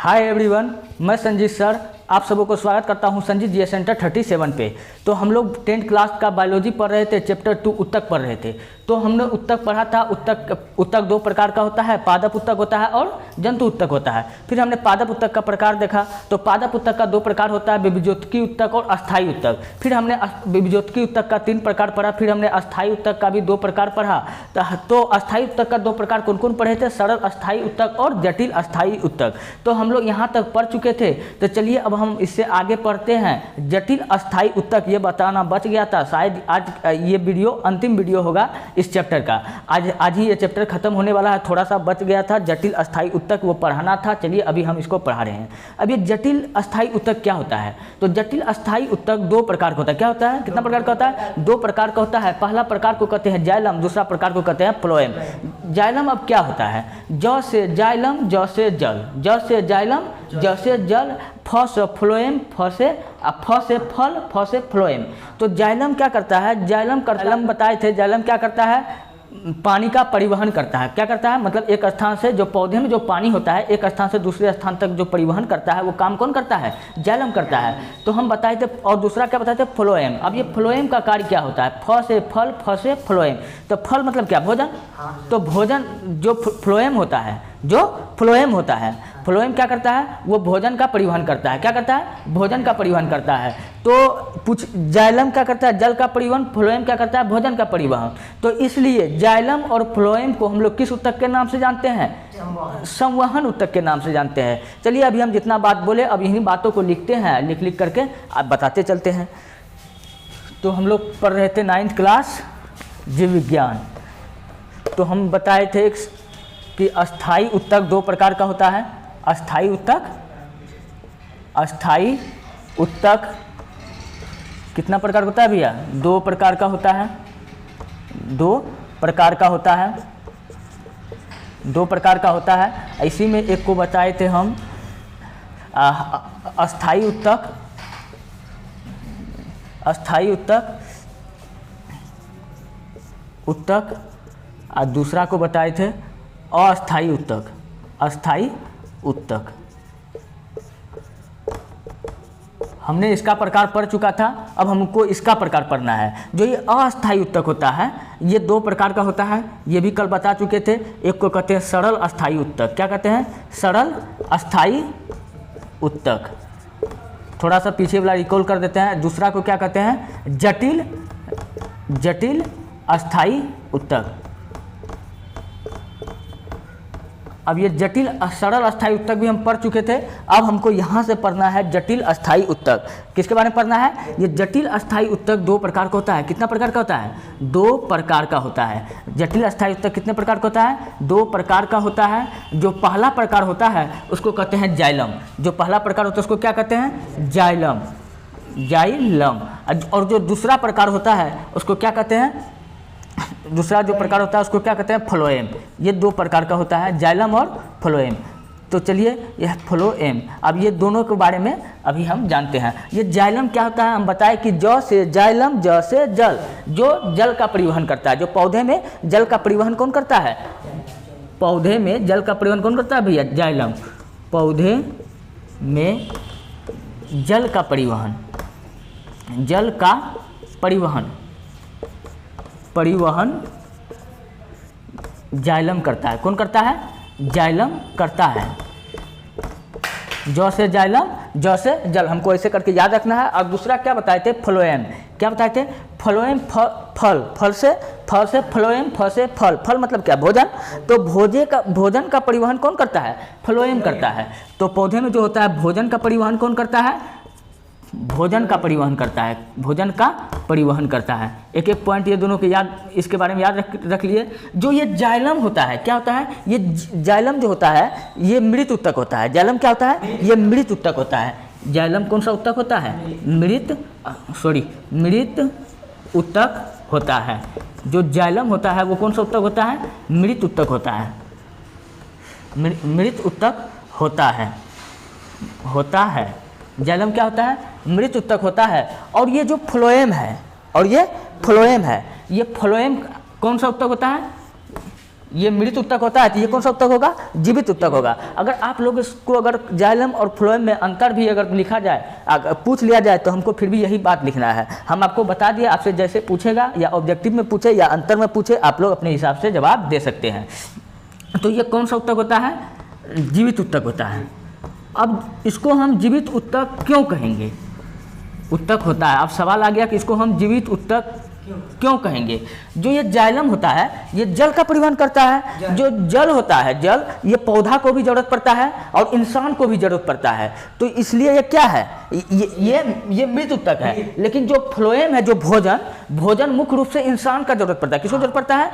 Hi everyone, मैं Sanjeet sir आप सबों को स्वागत करता हूं संजीत जी सेंटर 37 पे। तो हम लोग 10th क्लास का बायोलॉजी पढ़ रहे थे, चैप्टर 2 उत्तक पढ़ रहे थे। तो हमने उत्तक पढ़ा था। उत्तक दो प्रकार का होता है, पादप उत्तक होता है और जंतु उत्तक होता है। फिर हमने पादप उत्तक का प्रकार देखा। तो पादप उत्तक का 2 प्रकार होता है, विभिजोतकी उत्तक और अस्थायी उत्तक। फिर हमने विभिजोतकी उत्तक का 3 प्रकार पढ़ा। फिर हमने अस्थायी उत्तक का भी 2 प्रकार पढ़ा। तो अस्थायी उत्तक का 2 प्रकार कौन कौन पढ़े थे? सरल अस्थायी उत्तक और जटिल अस्थायी उत्तक। तो हम लोग यहाँ तक पढ़ चुके थे। तो चलिए अब हम इससे आगे पढ़ते हैं। जटिल अस्थायी उत्तक ये बताना बच गया था, शायद आज ये वीडियो अंतिम वीडियो होगा इस चैप्टर का। आज ही ये चैप्टर खत्म होने वाला है, थोड़ा सा बच गया था। जटिल अस्थायी उत्तक वो पढ़ाना था। चलिए अभी हम इसको पढ़ा रहे हैं। अब ये जटिल अस्थायी उत्तक क्या होता है? तो जटिल अस्थायी उत्तक 2 प्रकार का होता है। क्या होता है? कितना प्रकार का होता है? 2 प्रकार का होता है। पहला प्रकार को कहते हैं जाइलम, दूसरा प्रकार को कहते हैं फ्लोएम। जाइलम अब क्या होता है? ज से जाइलम, ज से जल, ज से जाइलम, ज से जल, फ से फ्लोएम, फ से फल, फ से फ्लोएम। तो जाइलम क्या करता है? जाइलम बताए थे। जाइलम क्या करता है? पानी का परिवहन करता है। क्या करता है? मतलब एक स्थान से, जो पौधे में जो पानी होता है, एक स्थान से दूसरे स्थान तक जो परिवहन करता है, वो काम कौन करता है? जाइलम करता है। तो हम बताए थे। और दूसरा क्या बताए थे? फ्लोएम। अब ये फ्लोएम का कार्य क्या होता है? फ से फल, फ से फ्लोएम। तो फल मतलब क्या? भोजन। तो भोजन जो फ्लोएम होता है, फ्लोएम क्या करता है? वो भोजन का परिवहन करता है। क्या करता है? भोजन का परिवहन करता है। तो जाइलम क्या करता है? जल का परिवहन। फ्लोएम क्या करता है? भोजन का परिवहन। तो इसलिए जाइलम और फ्लोएम को हम लोग किस उत्तक के नाम से जानते हैं? संवहन उत्तक के नाम से जानते हैं। चलिए अभी हम जितना बात बोले, अब इन्हीं बातों को लिखते हैं, लिख करके आप बताते चलते हैं। तो हम लोग पढ़ रहे थे 9th क्लास जीव विज्ञान। तो हम बताए थे कि अस्थायी उत्तक 2 प्रकार का होता है। अस्थायी उत्तक कितना प्रकार होता है भैया? 2 प्रकार का होता है। 2 प्रकार का होता है। 2 प्रकार का होता है। इसी में एक को बताए थे हम अस्थायी उत्तक और दूसरा को बताए थे अस्थायी उत्तक। हमने इसका प्रकार पढ़ चुका था। अब हमको इसका प्रकार पढ़ना है। जो ये अस्थायी उत्तक होता है, ये 2 प्रकार का होता है। ये भी कल बता चुके थे। एक को कहते हैं सरल अस्थायी उत्तक। क्या कहते हैं? सरल अस्थायी उत्तक। थोड़ा सा पीछे वाला रिकॉल कर देते हैं। दूसरा को क्या कहते हैं? जटिल अस्थायी उत्तक। अब ये सरल अस्थायी उत्तक भी हम पढ़ चुके थे। अब हमको यहाँ से पढ़ना है जटिल अस्थायी उत्तक। किसके बारे में पढ़ना है? ये जटिल अस्थायी उत्तक 2 प्रकार का होता है। कितना प्रकार का होता है? 2 प्रकार का होता है। जटिल अस्थायी उत्तक कितने प्रकार का होता है? 2 प्रकार का होता है। जो पहला प्रकार होता है उसको कहते हैं जाइलम। जो पहला प्रकार होता है उसको क्या कहते हैं? जाइलम। और जो दूसरा प्रकार होता है उसको क्या कहते हैं? दूसरा जो प्रकार होता है उसको क्या कहते हैं? फ्लोएम। ये 2 प्रकार का होता है, जाइलम और फ्लोएम। तो चलिए यह फ्लोएम, अब ये दोनों के बारे में अभी हम जानते हैं। ये जाइलम क्या होता है? हम बताएं कि ज से जाइलम, ज से जल, जो जल का परिवहन करता है। जो पौधे में जल का परिवहन कौन करता है? पौधे में जल का परिवहन कौन करता है भैया? जाइलम। पौधे में जल का परिवहन जाइलम करता है। कौन करता है? जाइलम करता है। ज से जाइलम, ज से जल, हमको ऐसे करके याद रखना है। और दूसरा क्या बताए थे? फ्लोएम। क्या बताए थे? फ्लोएम फल से फ्लोएम, फ से फल मतलब क्या? भोजन। तो भोजन का परिवहन कौन करता है? फ्लोएम करता है। तो पौधे में जो होता है भोजन का परिवहन कौन करता है? भोजन का परिवहन करता है। एक पॉइंट ये दोनों के इसके बारे में याद रख लिए। जो ये जाइलम होता है, क्या होता है? ये जाइलम जो होता है ये मृत उत्तक होता है। जाइलम क्या होता है? ये मृत उत्तक होता है। जाइलम कौन सा उत्तक होता है? मृत उत्तक होता है। जो जाइलम होता है वो कौन सा उत्तक होता है? मृत उत्तक होता है। मृत उत्तक होता है। जाइलम क्या होता है? मृत उत्तक होता है। और ये जो फ्लोएम है, ये फ्लोएम कौन सा उत्तक होता है? ये मृत उत्तक होता है, तो ये कौन सा उत्तक होगा? जीवित उत्तक होगा। अगर आप लोग इसको अगर जाइलम और फ्लोएम में अंतर भी अगर लिखा जाए, पूछ लिया जाए, तो हमको फिर भी यही बात लिखना है। हम आपको बता दिए, आपसे जैसे पूछेगा या ऑब्जेक्टिव में पूछे या अंतर में पूछे, आप लोग अपने हिसाब से जवाब दे सकते हैं। तो ये कौन सा उत्तक होता है? जीवित उत्तक होता है। अब इसको हम जीवित उत्तक क्यों कहेंगे? उत्तक होता है, अब सवाल आ गया कि इसको हम जीवित उत्तक क्यों कहेंगे? जो ये जाइलम होता है ये जल का परिवहन करता है। जो जल होता है, जल, ये पौधा को भी जरूरत पड़ता है और इंसान को भी जरूरत पड़ता है, तो इसलिए ये क्या है? ये मृत उत्तक है। लेकिन जो फ्लोएम है, जो भोजन मुख्य रूप से इंसान का जरूरत पड़ता है। किसको जरूरत पड़ता है?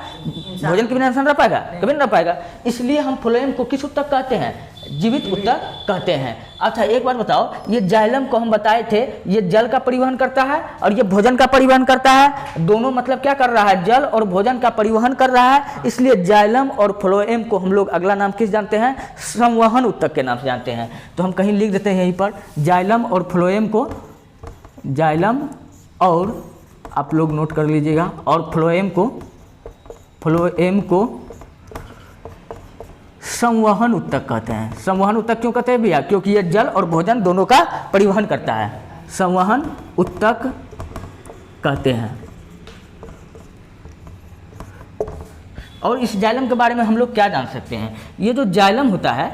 भोजन के बिना इंसान रह पाएगा? कभी नहीं रह पाएगा। इसलिए हम फ्लोएम को किस उत्तक कहते हैं? जीवित उत्तक कहते हैं। अच्छा एक बात बताओ, ये जाइलम को हम बताए थे ये जल का परिवहन करता है और ये भोजन का परिवहन करता है। दोनों मतलब क्या कर रहा है? जल और भोजन का परिवहन कर रहा है। इसलिए जाइलम और फ्लोएम को हम लोग अगला नाम किस जानते हैं? संवहन उत्तक के नाम से जानते हैं। तो हम कहीं लिख देते हैं यहीं पर, जाइलम और फ्लोएम को, जाइलम और, आप लोग नोट कर लीजिएगा, और फ्लोएम को संवहन उत्तक कहते हैं। संवहन उत्तक क्यों कहते हैं भैया? क्योंकि ये जल और भोजन दोनों का परिवहन करता है। संवहन उत्तक कहते हैं। और इस जाइलम के बारे में हम लोग क्या जान सकते हैं? ये जो जाइलम होता है,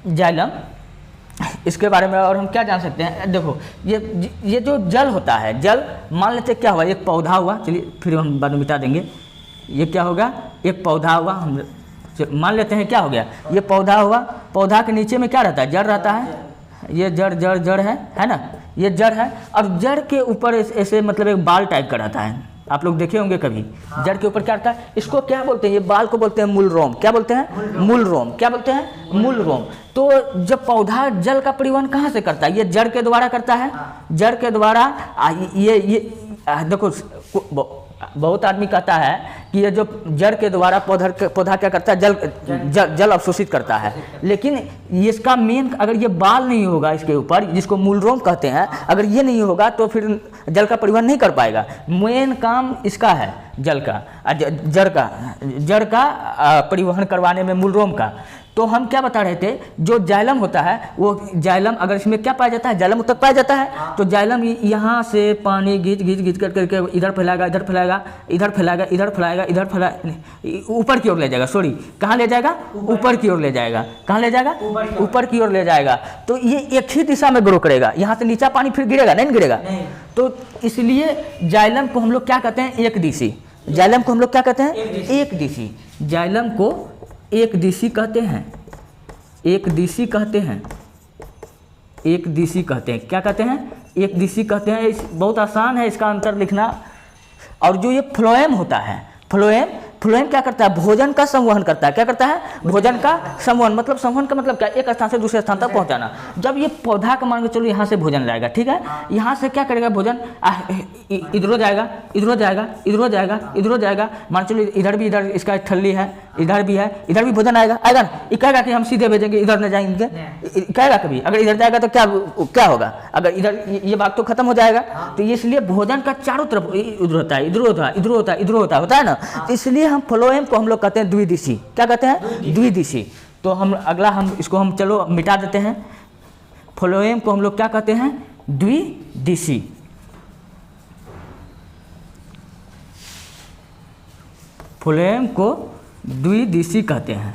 जाइलम, इसके बारे में और हम क्या जान सकते हैं? देखो ये जो जल होता है, जल मान लेते क्या हुआ? एक पौधा हुआ, चलिए फिर हम बाद में मिटा देंगे। ये क्या होगा? एक पौधा हुआ, हम मान लेते हैं क्या हो गया? ये पौधा हुआ। पौधा के नीचे में क्या रहता है? जड़ रहता है। ये जड़ है ना? ये जड़ है। और जड़ के ऊपर ऐसे मतलब एक बाल टाइप का रहता है, आप लोग देखे होंगे कभी। जड़ के ऊपर क्या रहता है? इसको क्या बोलते हैं? ये बाल को बोलते हैं मूल रोम। क्या बोलते हैं? मूल रोम। क्या बोलते हैं? मूल रोम। तो जब पौधा जल का परिवहन कहाँ से करता है? ये जड़ के द्वारा करता है। जड़ के द्वारा ये देखो, बहुत आदमी कहता है कि ये जो जड़ के द्वारा पौधा क्या करता है? जल अवशोषित करता है। लेकिन इसका मेन, अगर ये बाल नहीं होगा इसके ऊपर, जिसको मूलरोम कहते हैं, अगर ये नहीं होगा तो फिर जल का परिवहन नहीं कर पाएगा। मेन काम इसका है, जल का, जड़ का परिवहन करवाने में मूलरोम का। तो हम क्या बता रहे थे? जो जाइलम होता है, वो जाइलम अगर इसमें क्या पाया जाता है? जाइलम उत्तक पाया जाता है। तो जाइलम यहाँ से पानी घींच करके इधर फैलाएगा, इधर फैलाएगा, इधर फैलाएगा, इधर फैलाएगा, इधर फैलाएगा, ऊपर की ओर ले जाएगा। सॉरी, कहाँ ले जाएगा? ऊपर की ओर ले जाएगा। कहाँ ले जाएगा? ऊपर की ओर ले जाएगा। तो ये एक ही दिशा में ग्रो करेगा। यहाँ से नीचा पानी फिर गिरेगा? नहीं गिरेगा। तो इसलिए जाइलम को हम लोग क्या कहते हैं? एक दिशी। जाइलम को हम लोग क्या कहते हैं? एक दिशी। जाइलम को एक दिशी कहते हैं। एक दिशी कहते हैं। एक दिशी कहते हैं। क्या कहते हैं? एक दिशी कहते हैं। बहुत आसान है इसका अंतर लिखना। और जो ये फ्लोएम होता है, फ्लोएम क्या करता है? भोजन का संवहन करता है। क्या करता है? भोजन का संवहन। मतलब संवहन का मतलब क्या? एक स्थान से दूसरे स्थान तक पहुंचाना। जब ये पौधा का मान के चलो यहाँ से भोजन लाएगा, ठीक है, यहाँ से क्या करेगा? भोजन इधर जाएगा, इधर जाएगा, इधर जाएगा, इधर जाएगा, मान चलो इधर भी, इधर इसका थल्ली है, इधर भी है, इधर भी भोजन आएगा ना? ये कहेगा कि हम सीधे भेजेंगे, इधर न जाएंगे? कहेगा कभी? अगर इधर जाएगा तो क्या होगा? अगर इधर, ये बात तो खत्म हो जाएगा। तो इसलिए भोजन का चारों तरफ इधर होता है, इधर होता है, इधर होता है, इधर होता है ना। तो इसलिए हम फ्लोएम को हम लोग कहते हैं द्विदिशी। क्या कहते हैं? द्विदिशी। तो हम अगला, हम इसको हम चलो मिटा देते हैं। फ्लोएम को हम लोग क्या कहते हैं? द्विदिशी। फ्लोएम को द्विदिशी कहते हैं।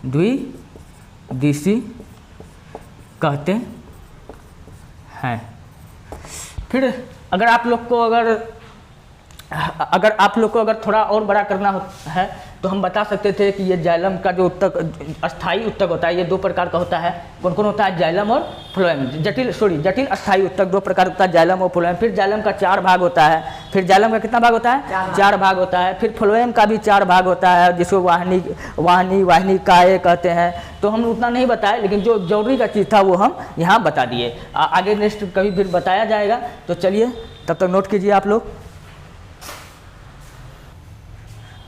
द्विदिशी कहते हैं। फिर अगर आप लोग को अगर थोड़ा और बड़ा करना है तो हम बता सकते थे कि ये जाइलम का जो उत्तक, अस्थाई उत्तक होता है, ये दो प्रकार का होता है। कौन कौन होता है? जाइलम और फ्लोएम। जटिल अस्थाई उत्तक दो प्रकार होता है, जाइलम और फ्लोएम। फिर जाइलम का 4 भाग होता है। फिर जाइलम का कितना भाग होता है? 4 भाग होता है। फिर फ्लोएम का भी 4 भाग होता है, जिसको वाहिनी काय कहते हैं। तो हम उतना नहीं बताए, लेकिन जो जरूरी का चीज़ था वो हम यहाँ बता दिए। आगे नेक्स्ट कभी फिर बताया जाएगा। तो चलिए तब तक नोट कीजिए आप लोग।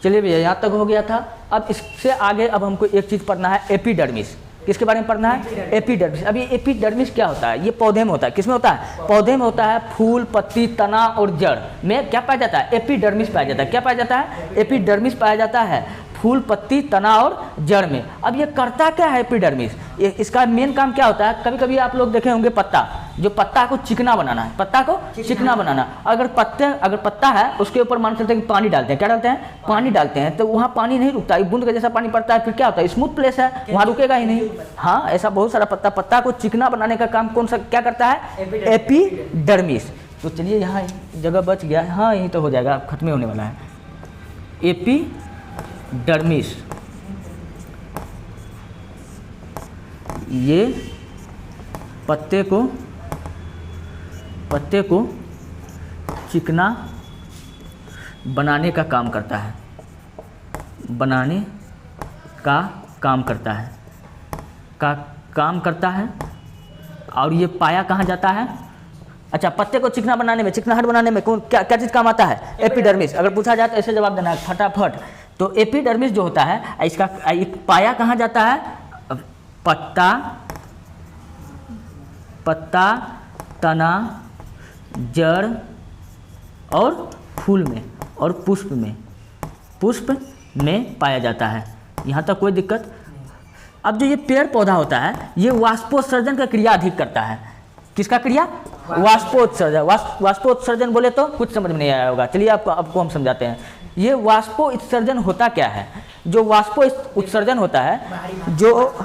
चलिए भैया, यहाँ तक हो गया था। अब इससे आगे अब हमको एक चीज़ पढ़ना है, एपिडर्मिस। किसके बारे में पढ़ना है? एपिडर्मिस। अब ये एपिडर्मिस क्या होता है? ये पौधे में होता है। किसमें होता है? पौधे में होता है। फूल, पत्ती, तना और जड़ में क्या पाया जाता है? एपिडर्मिस पाया जाता है। क्या पाया जाता है? एपिडर्मिस पाया जाता है। फूल, पत्ती, तना और जड़ में। अब ये करता क्या है एपिडर्मिस? इसका मेन काम क्या होता है? कभी कभी आप लोग देखे होंगे पत्ता, जो पत्ता को चिकना बनाना है, पत्ता को चिकना बनाना। अगर पत्ता है उसके ऊपर मान सकते हैं कि पानी डालते हैं, क्या डालते हैं? पानी डालते हैं, तो वहाँ पानी नहीं रुकता, एक बूंद का जैसा पानी पड़ता है, फिर क्या होता है? स्मूथ प्लेस है, वहाँ रुकेगा ही नहीं। हाँ, ऐसा बहुत सारा पत्ता को चिकना बनाने का काम कौन सा क्या करता है? एपिडर्मिस। तो चलिए यहाँ जगह बच गया, हाँ यही तो हो जाएगा, खत्म होने वाला है। एपिडर्मिस ये पत्ते को चिकना बनाने का काम करता है, बनाने का काम करता है। और ये पाया कहाँ जाता है? अच्छा, पत्ते को चिकना बनाने में, चिकनाहट बनाने में कौन क्या चीज़ काम आता है? एपिडर्मिस। अगर पूछा जाए तो ऐसे जवाब देना है फटाफट। तो एपिडर्मिस जो होता है, इसका पाया कहाँ जाता है? पत्ता, तना, जड़ और फूल में और पुष्प में पाया जाता है। यहाँ तक कोई दिक्कत? अब जो ये पेड़ पौधा होता है, ये वाष्पोत्सर्जन का क्रिया अधिक करता है। किसका क्रिया? वाष्पोत्सर्जन। वाष्पोत्सर्जन बोले तो कुछ समझ में नहीं आया होगा, चलिए आपको हम समझाते हैं। ये वाष्पोत्सर्जन होता क्या है? जो वाष्पोत्सर्जन होता है, जो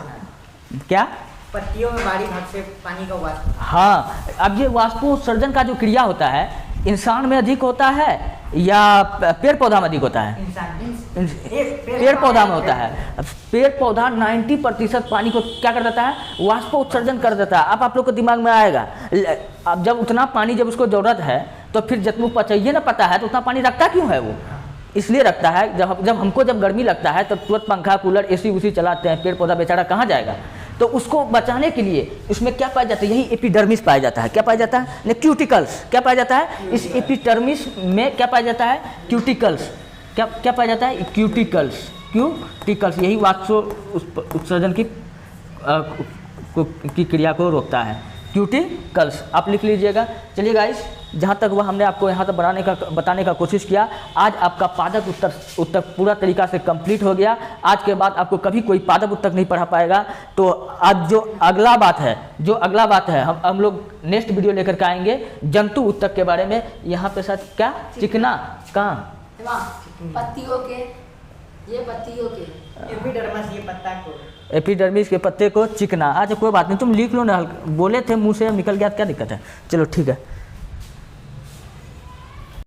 क्या पत्तियों में बाहरी भाग से पानी का वाष्प। हाँ, अब ये वाष्पोत्सर्जन का जो क्रिया होता है, इंसान में अधिक होता है या पेड़ पौधा में अधिक होता है? पेड़ पौधा में होता है। पेड़ पौधा 90% पानी को क्या कर देता है? वाष्पोत्सर्जन कर देता है। अब आप लोग को दिमाग में आएगा, अब जब उतना पानी जब उसको ज़रूरत है तो फिर जितना चाहिए ना पता है, तो उतना पानी रखता क्यों है वो? इसलिए रखता है, जब गर्मी लगता है तो तुरंत पंखा, कूलर, एसी उसी चलाते हैं। पेड़ पौधा बेचारा कहाँ जाएगा? तो उसको बचाने के लिए उसमें क्या पाया जाता है? यही एपिडर्मिस पाया जाता है। क्या पाया जाता है? ने क्यूटिकल्स। क्या पाया जाता है? इस एपिडर्मिस में क्या पाया जाता है? क्यूटिकल्स। क्या पाया जाता है? क्यूटिकल्स। यही वाष्पोत्सर्जन की क्रिया को रोकता है, क्यूटिकल्स। आप लिख लीजिएगा। चलिए गाइस, जहाँ तक वह हमने आपको यहाँ तक बताने का कोशिश किया, आज आपका पादप उत्तर पूरा तरीका से कंप्लीट हो गया। आज के बाद आपको कभी कोई पादप उत्तर नहीं पढ़ा पाएगा। तो आज जो अगला बात है हम लोग नेक्स्ट वीडियो लेकर के आएंगे जंतु उत्तक के बारे में। यहाँ पे साथ क्या चिकना कहाँ पत्तियों के एपिडर्मिस, ये पत्ता को एपिडर्मिस के पत्ते को चिकना। अच्छा कोई बात नहीं, तुम लिख लो ना, बोले थे मुँह से निकल गया, क्या दिक्कत है? चलो ठीक है।